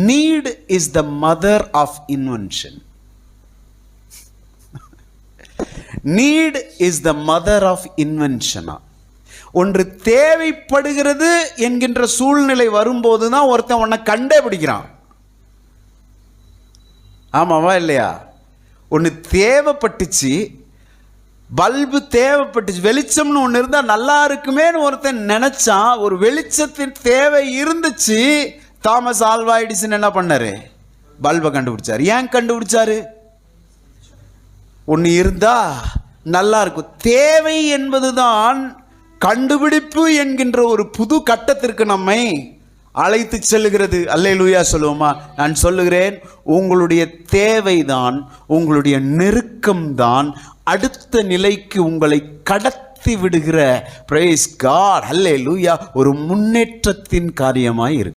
NEET is the mother of invention. Need is the mother of இன்வென்ஷனா. ஒன்று தேவைப்படுகிறது என்கின்ற சூழ்நிலை வரும்போது தான் ஒருத்தன் உன்னை கண்டே பிடிக்கிறான். ஆமாவா இல்லையா? ஒன்று தேவைப்பட்டுச்சு, பல்பு தேவைப்பட்டுச்சு, வெளிச்சம்னு ஒன்று இருந்தால் நல்லா இருக்குமேன்னு ஒருத்தன் நினைச்சான். ஒரு வெளிச்சத்தின் தேவை இருந்துச்சு. தாமஸ் ஆல்வா எடிசன் என்ன பண்ணாரு? பல்பை கண்டுபிடிச்சாரு. ஏன் கண்டுபிடிச்சாரு? ஒன்று இருந்தா நல்லா இருக்கும். தேவை என்பதுதான் கண்டுபிடிப்பு என்கின்ற ஒரு புது கட்டத்திற்கு நம்மை அழைத்து செல்லுகிறது. அல்லேலூயா சொல்லுவோமா? நான் சொல்லுகிறேன், உங்களுடைய தேவைதான், உங்களுடைய நெருக்கம்தான் அடுத்த நிலைக்கு உங்களை கடத்தி விடுகிற, பிரைஸ் காட், அல்லேலூயா, ஒரு முன்னேற்றத்தின் காரியமாய் இருக்கு.